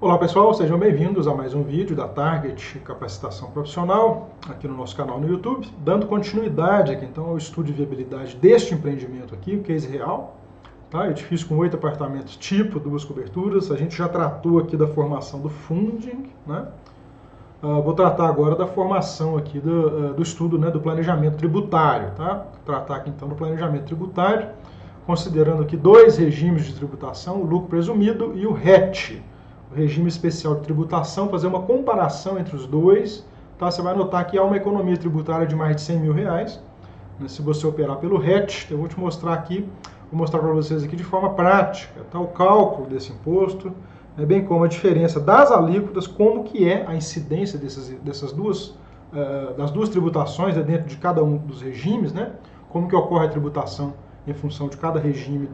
Olá pessoal, sejam bem-vindos a mais um vídeo da Target Capacitação Profissional, aqui no nosso canal no YouTube, dando continuidade aqui então ao estudo de viabilidade deste empreendimento aqui, o case real, tá? Edifício com 8 apartamentos tipo, 2 coberturas. A gente já tratou aqui da formação do funding, né? Vou tratar agora da formação aqui do estudo, né, do planejamento tributário, tá? Tratar aqui então do planejamento tributário, considerando aqui dois regimes de tributação, o lucro presumido e o RET, o regime especial de tributação, fazer uma comparação entre os dois, tá? Você vai notar que há uma economia tributária de mais de 100 mil reais, né, se você operar pelo RET. Eu vou te mostrar aqui, vou mostrar para vocês aqui de forma prática, tá? O cálculo desse imposto, né, bem como a diferença das alíquotas, como que é a incidência das duas tributações, né, dentro de cada um dos regimes, né? Como que ocorre a tributação em função de cada regime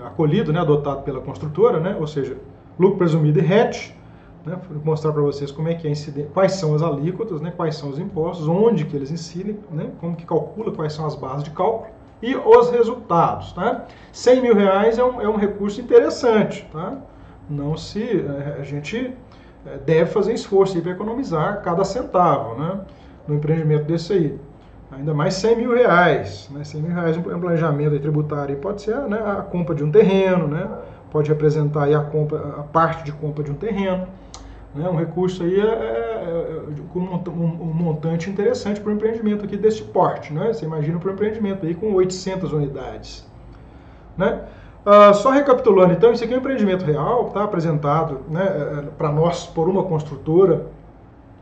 acolhido, né, adotado pela construtora, né, ou seja, lucro presumido e RET, né, vou mostrar para vocês como é que é quais são as alíquotas, né, quais são os impostos, onde que eles incidem, né, como que calcula, quais são as bases de cálculo e os resultados, tá? 100 mil reais é um recurso interessante, tá? A gente deve fazer esforço para economizar cada centavo, né, no empreendimento desse aí. Ainda mais 100 mil reais, né? 100 mil reais em planejamento tributário pode ser, né, a compra de um terreno, né? Pode representar aí a parte de compra de um terreno, né? Um recurso aí com um montante interessante para o empreendimento aqui desse porte, né? Você imagina para um empreendimento aí com 800 unidades, né? Só recapitulando, então, isso aqui é um empreendimento real, tá? Apresentado, né, para nós por uma construtora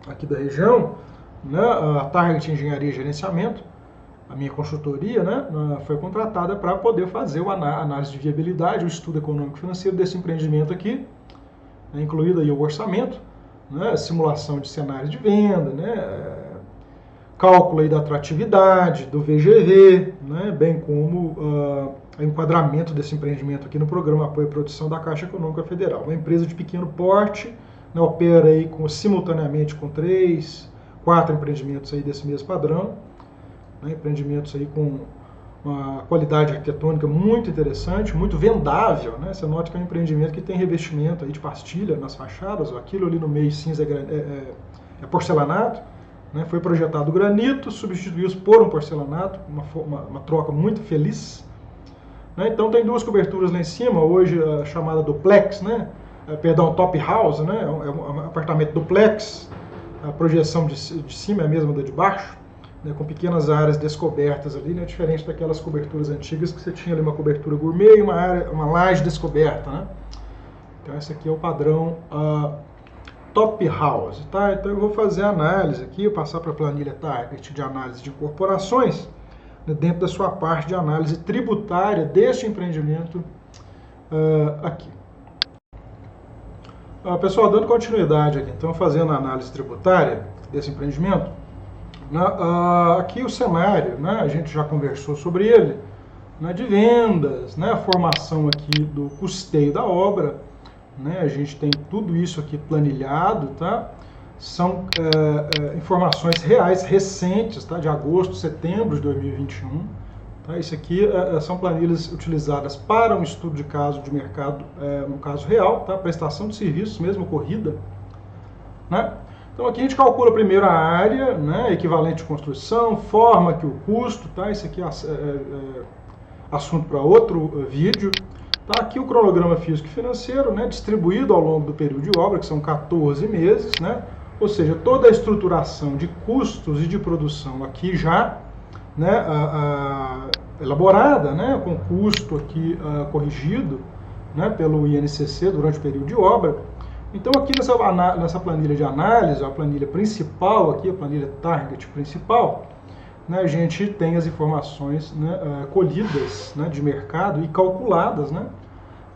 aqui da região, né, a Target Engenharia e Gerenciamento, a minha consultoria, né, foi contratada para poder fazer a análise de viabilidade, o estudo econômico-financeiro desse empreendimento aqui, né, incluído aí o orçamento, né, simulação de cenários de venda, né, cálculo aí da atratividade, do VGV, né, bem como o enquadramento desse empreendimento aqui no programa Apoio à Produção da Caixa Econômica Federal. Uma empresa de pequeno porte, né, opera aí simultaneamente com 4 empreendimentos aí desse mesmo padrão, né, empreendimentos aí com uma qualidade arquitetônica muito interessante, muito vendável, né? Você nota que é um empreendimento que tem revestimento aí de pastilha nas fachadas, aquilo ali no meio cinza é porcelanato, né? Foi projetado granito, substituiu-se por um porcelanato, uma troca muito feliz, né? Então tem 2 coberturas lá em cima, hoje chamada duplex, né? Top house, né? É um apartamento duplex. A projeção de cima é a mesma da de baixo, né, com pequenas áreas descobertas ali, né, diferente daquelas coberturas antigas que você tinha ali uma cobertura gourmet e uma laje descoberta, né? Então esse aqui é o padrão Top House, tá? Então eu vou fazer a análise aqui, eu passar para a planilha Target de análise de incorporações, né, dentro da sua parte de análise tributária deste empreendimento aqui. Pessoal, dando continuidade aqui, então, fazendo a análise tributária desse empreendimento, né, aqui o cenário, né, a gente já conversou sobre ele, né, de vendas, né, a formação aqui do custeio da obra, né, a gente tem tudo isso aqui planilhado, tá? São informações reais, recentes, tá, de agosto, setembro de 2021. Tá? Isso aqui são planilhas utilizadas para um estudo de caso de mercado, no caso real, tá? Prestação de serviços, mesmo ocorrida, né? Então aqui a gente calcula primeiro a área, né, equivalente de construção, forma aqui o custo, tá? Isso aqui é assunto para outro vídeo. Tá? Aqui o cronograma físico e financeiro, né, distribuído ao longo do período de obra, que são 14 meses, né? Ou seja, toda a estruturação de custos e de produção aqui já, né, elaborada, né, com custo aqui corrigido, né, pelo INCC durante o período de obra. Então aqui nessa planilha de análise, a planilha principal aqui, a planilha Target principal, né, a gente tem as informações, né, colhidas, né, de mercado e calculadas, né,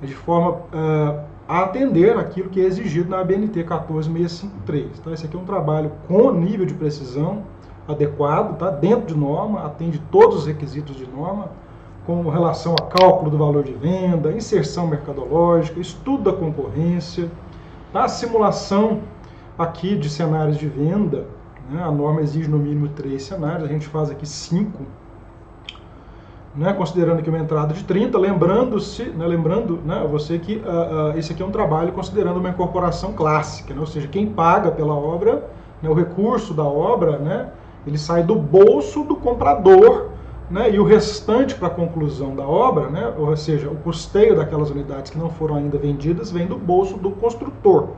de forma a atender aquilo que é exigido na ABNT 14653. Tá? Esse aqui é um trabalho com nível de precisão adequado, tá? Dentro de norma, atende todos os requisitos de norma, com relação a cálculo do valor de venda, inserção mercadológica, estudo da concorrência, tá? Simulação aqui de cenários de venda, né? A norma exige no mínimo 3 cenários, a gente faz aqui 5. né, considerando aqui uma entrada de 30, lembrando-se, né, você que esse aqui é um trabalho considerando uma incorporação clássica, né, ou seja, quem paga pela obra, né, o recurso da obra, né, ele sai do bolso do comprador, né, e o restante para a conclusão da obra, né, ou seja, o custeio daquelas unidades que não foram ainda vendidas, vem do bolso do construtor,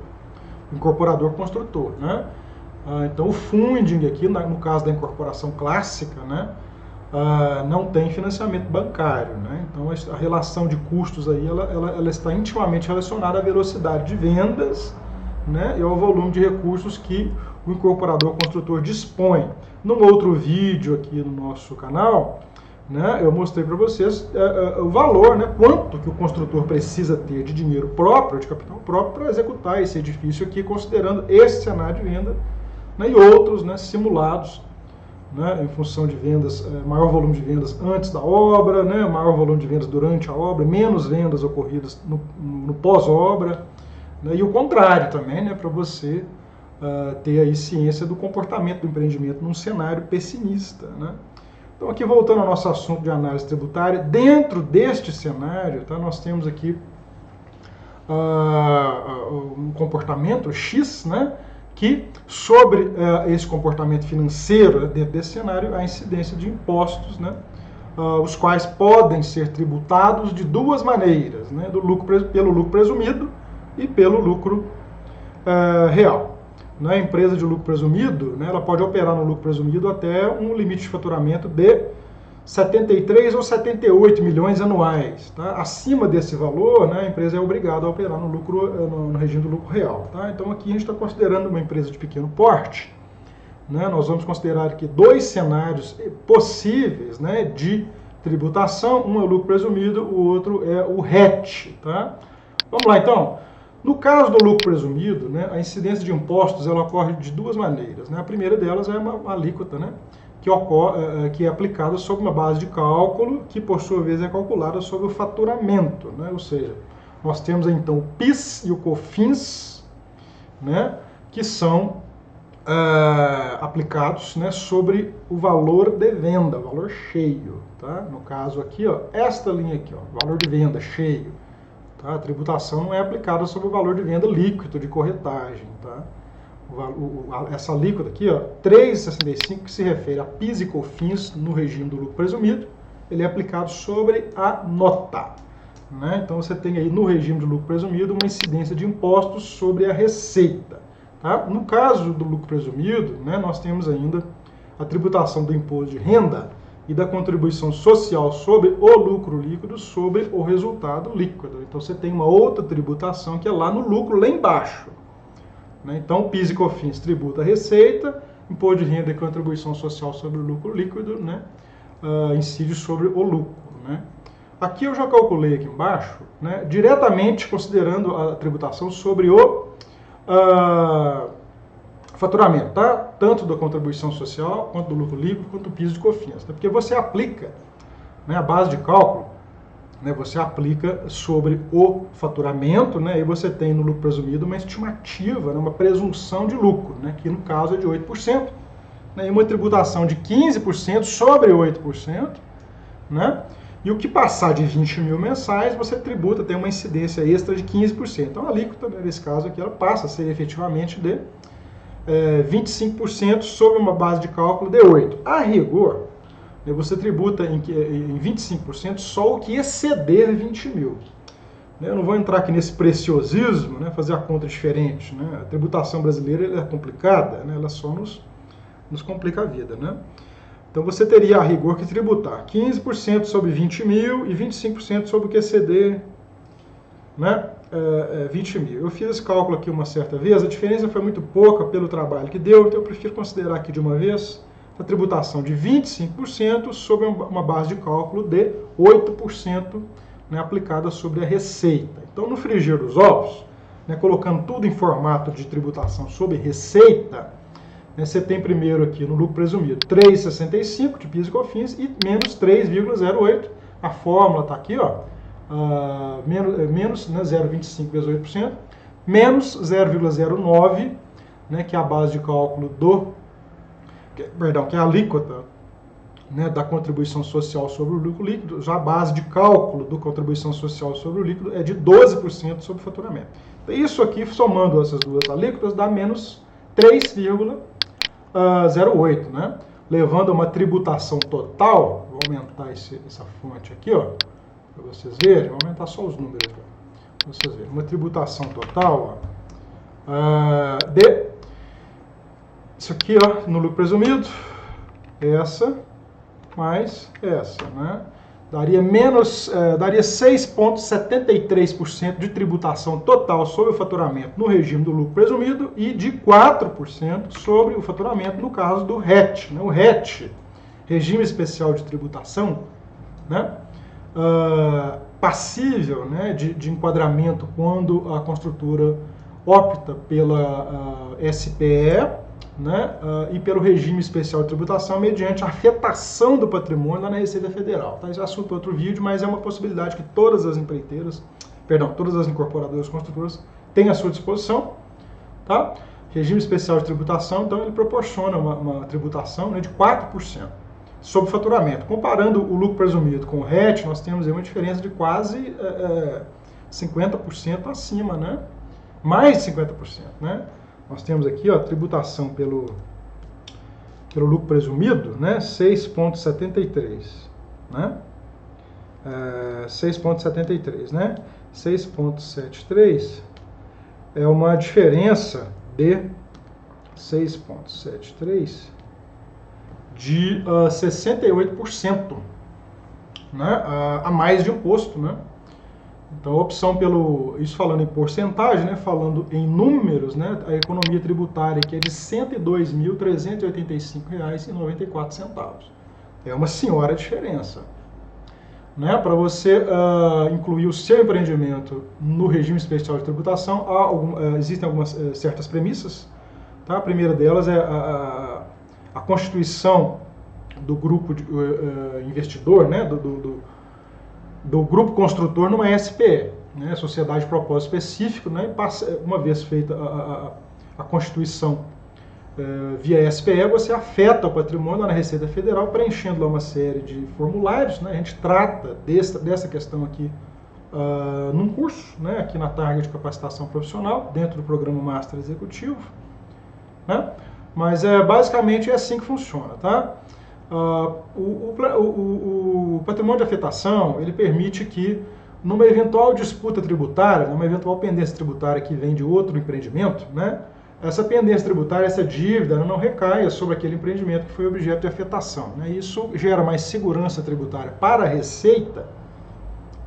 incorporador construtor, né. Então o funding aqui, no caso da incorporação clássica, né, não tem financiamento bancário, né? Então a relação de custos aí ela está intimamente relacionada à velocidade de vendas, né, e ao volume de recursos que o incorporador construtor dispõe. Num outro vídeo aqui no nosso canal, né, eu mostrei para vocês o valor, né, quanto que o construtor precisa ter de dinheiro próprio, de capital próprio, para executar esse edifício aqui, considerando esse cenário de venda, né, e outros, né, simulados, né, em função de vendas, maior volume de vendas antes da obra, né, maior volume de vendas durante a obra, menos vendas ocorridas no pós-obra, né, e o contrário também, né, para você ter aí ciência do comportamento do empreendimento num cenário pessimista, né. Então aqui voltando ao nosso assunto de análise tributária, dentro deste cenário, tá, nós temos aqui um comportamento X, né, que sobre esse comportamento financeiro, dentro desse cenário, a incidência de impostos, né, os quais podem ser tributados de duas maneiras, né, pelo lucro presumido e pelo lucro real. Na empresa de lucro presumido, né, ela pode operar no lucro presumido até um limite de faturamento de 73 ou 78 milhões anuais. Tá? Acima desse valor, né, a empresa é obrigada a operar no regime do lucro real. Tá? Então aqui a gente está considerando uma empresa de pequeno porte. Né, nós vamos considerar aqui dois cenários possíveis, né, de tributação. Um é o lucro presumido, o outro é o RET. Tá? Vamos lá então. No caso do lucro presumido, né, a incidência de impostos ela ocorre de duas maneiras. Né? A primeira delas é uma alíquota, né, que é aplicada sobre uma base de cálculo, que por sua vez é calculada sobre o faturamento. Né? Ou seja, nós temos então o PIS e o COFINS, né, que são aplicados, né, sobre o valor de venda, o valor cheio. Tá? No caso aqui, ó, esta linha aqui, ó, valor de venda cheio. Tá? A tributação não é aplicada sobre o valor de venda líquido de corretagem. Tá? Essa alíquota aqui, ó, 3,65, que se refere a PIS e COFINS no regime do lucro presumido, ele é aplicado sobre a nota. Né? Então você tem aí no regime do lucro presumido uma incidência de impostos sobre a receita. Tá? No caso do lucro presumido, né, nós temos ainda a tributação do imposto de renda e da contribuição social sobre o lucro líquido, sobre o resultado líquido. Então você tem uma outra tributação que é lá no lucro, lá embaixo. Né? Então, PIS e COFINS tributa a receita, imposto de renda e contribuição social sobre o lucro líquido, né, incide sobre o lucro. Né? Aqui eu já calculei aqui embaixo, né, diretamente considerando a tributação sobre o faturamento, tá? Tanto da contribuição social, quanto do lucro líquido, quanto do PIS e COFINS. Tá? Porque você aplica, né, a base de cálculo, né, você aplica sobre o faturamento, né, e você tem no lucro presumido uma estimativa, né, uma presunção de lucro, né, que no caso é de 8%, né, e uma tributação de 15% sobre 8%, né, e o que passar de 20 mil mensais, você tributa, tem uma incidência extra de 15%. Então a alíquota, né, nesse caso aqui, ela passa a ser efetivamente de 25% sobre uma base de cálculo de 8%. A rigor, você tributa em 25% só o que exceder 20 mil. Eu não vou entrar aqui nesse preciosismo, né, fazer a conta diferente. Né? A tributação brasileira é complicada, né? Ela só nos complica a vida. Né? Então você teria a rigor que tributar 15% sobre 20 mil e 25% sobre o que exceder, né, 20 mil. Eu fiz esse cálculo aqui uma certa vez, a diferença foi muito pouca pelo trabalho que deu, então eu prefiro considerar aqui de uma vez a tributação de 25% sobre uma base de cálculo de 8%, né, aplicada sobre a receita. Então, no frigir dos ovos, né, colocando tudo em formato de tributação sobre receita, né, você tem primeiro aqui no lucro presumido 3,65 de PIS e COFINS e menos 3,08. A fórmula está aqui, ó, menos, né, 0,25 vezes 8%, menos 0,09, né, que é a base de cálculo que é a alíquota, né, da contribuição social sobre o lucro líquido, já a base de cálculo da contribuição social sobre o líquido é de 12% sobre o faturamento. Isso aqui, somando essas duas alíquotas, dá menos 3,08, né? Levando a uma tributação total, vou aumentar essa fonte aqui, ó, para vocês verem, vou aumentar só os números aqui, para vocês verem, uma tributação total, ó, de, isso aqui, ó, no lucro presumido, essa mais essa, né? Daria 6,73% de tributação total sobre o faturamento no regime do lucro presumido e de 4% sobre o faturamento no caso do RET. Né? O RET, Regime Especial de Tributação, né? Passível, né, de enquadramento quando a construtora opta pela SPE, né, e pelo regime especial de tributação mediante a afetação do patrimônio lá na Receita Federal. Tá? Esse é assunto para outro vídeo, mas é uma possibilidade que todas as empreiteiras, todas as incorporadoras construtoras têm à sua disposição. Tá? Regime especial de tributação, então ele proporciona uma tributação, né, de 4% sobre o faturamento. Comparando o lucro presumido com o RET, nós temos aí uma diferença de quase 50% acima, né? Mais de 50%, né? Nós temos aqui, ó, tributação pelo lucro presumido, né, 6,73, né, 6,73, né, 6,73 é uma diferença de 6,73 de 68%, né, a mais de imposto, né. Então, a opção isso falando em porcentagem, né, falando em números, né, a economia tributária aqui é de R$ 102.385,94. É uma senhora diferença. Né? Para você incluir o seu empreendimento no regime especial de tributação, existem algumas certas premissas. Tá? A primeira delas é a constituição do grupo de investidor, né, do grupo construtor numa SPE, né, Sociedade de Propósito Específico, né, uma vez feita a constituição via SPE, você afeta o patrimônio lá na Receita Federal, preenchendo lá uma série de formulários, né, a gente trata dessa questão aqui num curso, né, aqui na Target de Capacitação Profissional, dentro do programa Master Executivo, né, mas basicamente é assim que funciona, tá? O patrimônio de afetação, ele permite que, numa eventual disputa tributária, numa eventual pendência tributária que vem de outro empreendimento, né, essa pendência tributária, essa dívida, ela não recaia sobre aquele empreendimento que foi objeto de afetação. Né, isso gera mais segurança tributária para a Receita,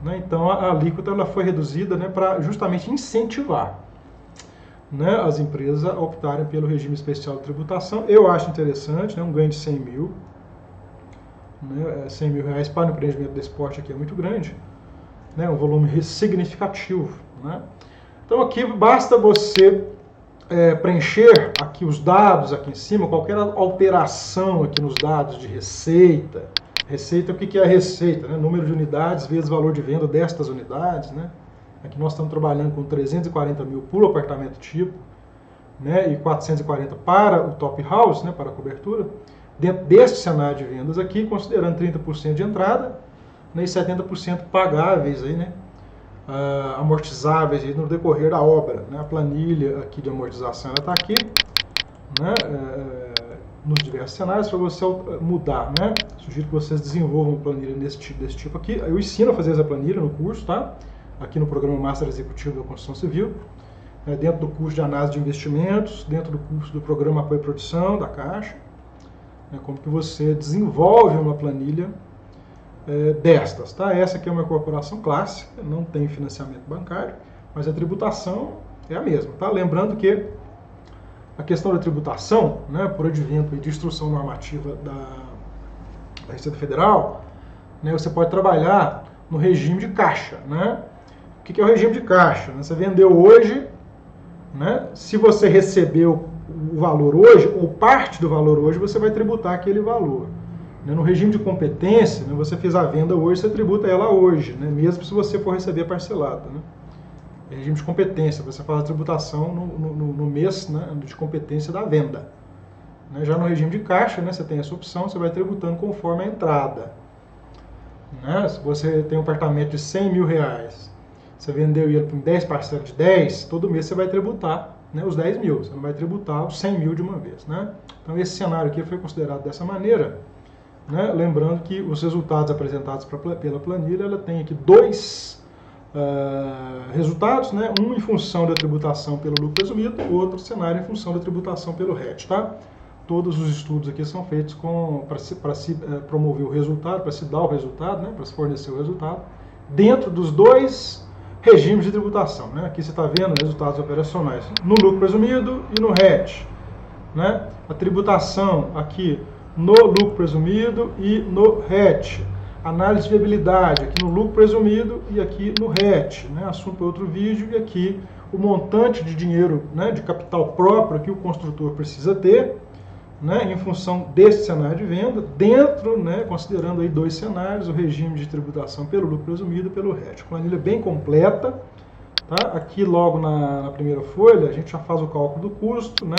né, então a alíquota ela foi reduzida, né, para justamente incentivar, né, as empresas a optarem pelo regime especial de tributação. Eu acho interessante, né, um ganho de 100 mil. Né, 100 mil reais para o empreendimento desse porte aqui é muito grande, né, um volume significativo. Né? Então aqui basta você preencher aqui os dados aqui em cima, qualquer alteração aqui nos dados de receita. Receita, o que é a receita? Né? Número de unidades vezes valor de venda destas unidades. Né? Aqui nós estamos trabalhando com 340 mil por apartamento tipo, né, e 440 para o top house, né, para a cobertura. Dentro deste cenário de vendas aqui, considerando 30% de entrada, né, e 70% pagáveis, aí, né, amortizáveis aí no decorrer da obra. Né, a planilha aqui de amortização está aqui, né, nos diversos cenários, para você mudar. Né, sugiro que vocês desenvolvam planilha desse tipo aqui. Eu ensino a fazer essa planilha no curso, tá? Aqui no programa Master Executivo da Construção Civil, né, dentro do curso de análise de investimentos, dentro do curso do programa Apoio à Produção da Caixa. Como que você desenvolve uma planilha destas, tá? Essa aqui é uma corporação clássica, não tem financiamento bancário, mas a tributação é a mesma, tá? Lembrando que a questão da tributação, né, por advento de instrução normativa da Receita Federal, né, você pode trabalhar no regime de caixa, né? O que é o regime de caixa? Você vendeu hoje, né? Se você recebeu o valor hoje, ou parte do valor hoje, você vai tributar aquele valor. No regime de competência, né, você fez a venda hoje, você tributa ela hoje, né, mesmo se você for receber parcelado. Né. Regime de competência, você faz a tributação no mês, né, de competência da venda. Né? Já no regime de caixa, né, você tem essa opção, você vai tributando conforme a entrada. Né? Se você tem um apartamento de 100 mil reais, você vendeu ele por 10 parcelas de 10, todo mês você vai tributar, né, os 10 mil, você não vai tributar os 100 mil de uma vez. Né? Então esse cenário aqui foi considerado dessa maneira, né? Lembrando que os resultados apresentados pela planilha, ela tem aqui dois resultados, né? Um em função da tributação pelo lucro presumido, outro cenário em função da tributação pelo RET. Tá? Todos os estudos aqui são feitos para se promover o resultado, para se dar o resultado, né? Para se fornecer o resultado, dentro dos dois regimes de tributação. Né? Aqui você está vendo resultados operacionais no lucro presumido e no RET. Né? A tributação aqui no lucro presumido e no RET. Análise de viabilidade aqui no lucro presumido e aqui no RET. Né? Assunto para outro vídeo. E aqui o montante de dinheiro, né, de capital próprio que o construtor precisa ter, né, em função desse cenário de venda, dentro, né, considerando aí dois cenários, o regime de tributação pelo lucro presumido e pelo RET. Planilha bem completa. Tá? Aqui logo na primeira folha a gente já faz o cálculo do custo, né?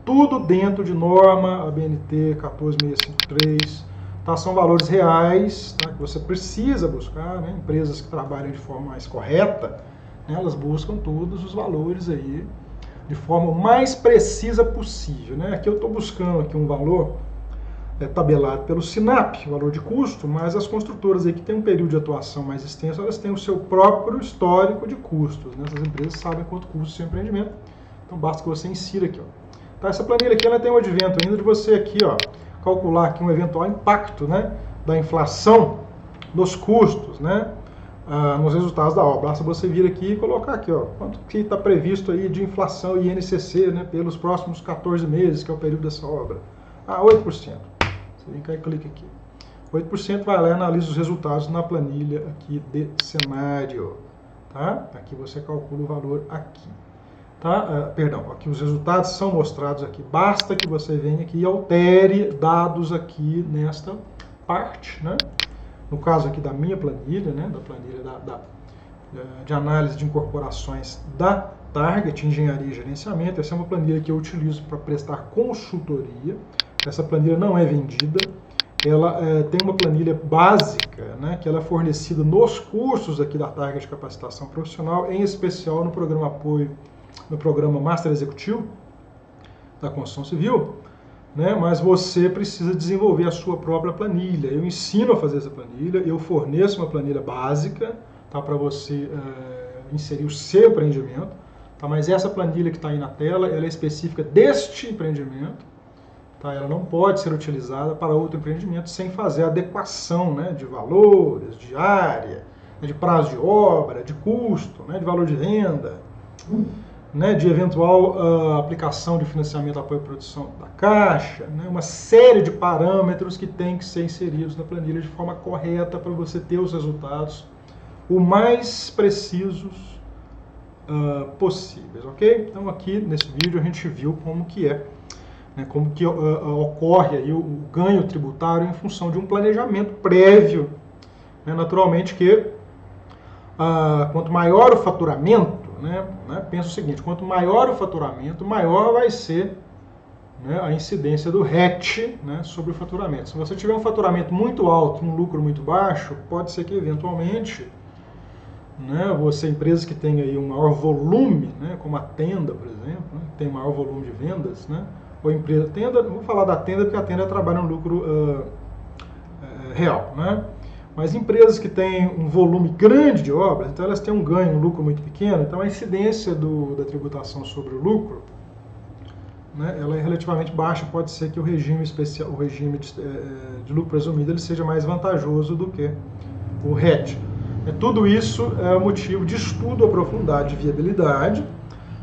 Tudo dentro de norma, ABNT 14653, tá? São valores reais, tá? Que você precisa buscar, né? Empresas que trabalham de forma mais correta, né? Elas buscam todos os valores aí de forma mais precisa possível, né? Aqui eu estou buscando aqui um valor tabelado pelo SINAP, valor de custo, mas as construtoras aí que têm um período de atuação mais extenso, elas têm o seu próprio histórico de custos, né? Essas empresas sabem quanto custa o seu empreendimento, então basta que você insira aqui, ó. Tá, essa planilha aqui ela tem o advento ainda de você aqui, ó, calcular aqui um eventual impacto, né, da inflação nos custos, né, nos resultados da obra. Basta você vir aqui e colocar aqui, ó, quanto que está previsto aí de inflação e INCC, né, pelos próximos 14 meses, que é o período dessa obra. 8%. Você vem cá e clica aqui. 8% vai lá e analisa os resultados na planilha aqui de cenário. Tá? Aqui você calcula o valor aqui. Tá? Perdão, aqui os resultados são mostrados aqui. Basta que você venha aqui e altere dados aqui nesta parte, né? No caso aqui da minha planilha, né? Da planilha de análise de incorporações da Target Engenharia e Gerenciamento. Essa é uma planilha que eu utilizo para prestar consultoria. Essa planilha não é vendida. Ela tem uma planilha básica, né? Que ela é fornecida nos cursos aqui da Target Capacitação Profissional, em especial no programa apoio, no programa Master Executivo da Construção Civil, né? Mas você precisa desenvolver a sua própria planilha. Eu ensino a fazer essa planilha, eu forneço uma planilha básica, tá, para você inserir o seu empreendimento, tá? Mas essa planilha que está aí na tela, ela é específica deste empreendimento, tá? Ela não pode ser utilizada para outro empreendimento sem fazer adequação, né, de valores, de área, de prazo de obra, de custo, né, de valor de renda, né, de eventual aplicação de financiamento apoio à produção da Caixa, né, uma série de parâmetros que tem que ser inseridos na planilha de forma correta para você ter os resultados o mais precisos possíveis, ok? Então aqui nesse vídeo a gente viu como que né, como que ocorre aí o ganho tributário em função de um planejamento prévio, né, naturalmente que quanto maior o faturamento, né, pensa o seguinte, quanto maior o faturamento, maior vai ser, né, a incidência do RET, né, sobre o faturamento. Se você tiver um faturamento muito alto e um lucro muito baixo, pode ser que eventualmente, né, empresas que têm aí um maior volume, né, como a Tenda, por exemplo, né, tem maior volume de vendas, né, ou empresa Tenda, não vou falar da Tenda porque a Tenda trabalha no lucro real, né? Mas empresas que têm um volume grande de obras, então elas têm um ganho, um lucro muito pequeno, então a incidência da tributação sobre o lucro, né, ela é relativamente baixa, pode ser que o regime especial, o regime de lucro presumido, ele seja mais vantajoso do que o RET. Tudo isso é motivo de estudo aprofundado de viabilidade,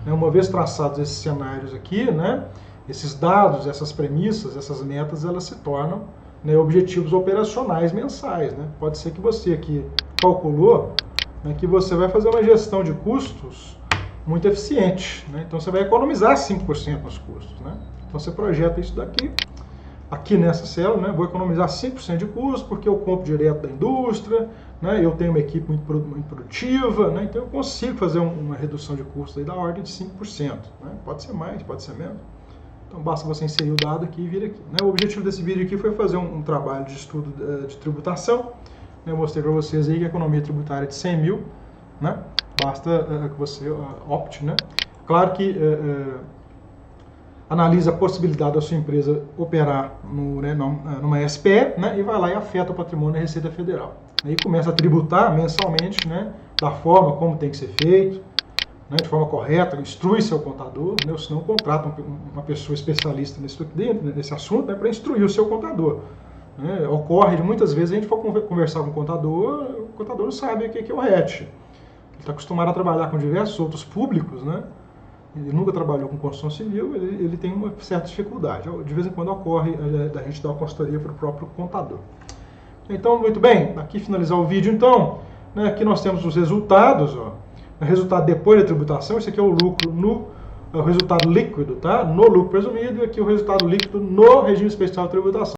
né, uma vez traçados esses cenários aqui, né, esses dados, essas premissas, essas metas, elas se tornam, né, objetivos operacionais mensais, né? Pode ser que você aqui calculou, né, que você vai fazer uma gestão de custos muito eficiente, né? Então você vai economizar 5% nos custos, né? Então você projeta isso daqui, aqui nessa célula, né, vou economizar 5% de custo porque eu compro direto da indústria, né, eu tenho uma equipe muito produtiva, né, então eu consigo fazer uma redução de custos aí da ordem de 5%, né? Pode ser mais, pode ser menos. Então basta você inserir o dado aqui e vir aqui. Né? O objetivo desse vídeo aqui foi fazer um trabalho de estudo de tributação. Eu mostrei para vocês aí que a economia tributária é de 100 mil, né? Basta que você opte, né? Claro que analisa a possibilidade da sua empresa operar numa SPE, né? E vai lá e afeta o patrimônio da Receita Federal. Aí começa a tributar mensalmente, né? Da forma como tem que ser feito, né? De forma correta, instrui seu contador, né? Ou senão contrata uma pessoa especialista nesse assunto, né? Para instruir o seu contador. Né? Ocorre de muitas vezes a gente for conversar com o contador não sabe o que é o RET. Ele está acostumado a trabalhar com diversos outros públicos, né? Ele nunca trabalhou com construção civil, ele tem uma certa dificuldade. De vez em quando ocorre da gente dar uma consultoria para o próprio contador. Então, muito bem, aqui finalizar o vídeo então, né? Aqui nós temos os resultados, ó. O resultado depois da tributação, esse aqui é o lucro o resultado líquido, tá? No lucro presumido, e aqui o resultado líquido no regime especial de tributação.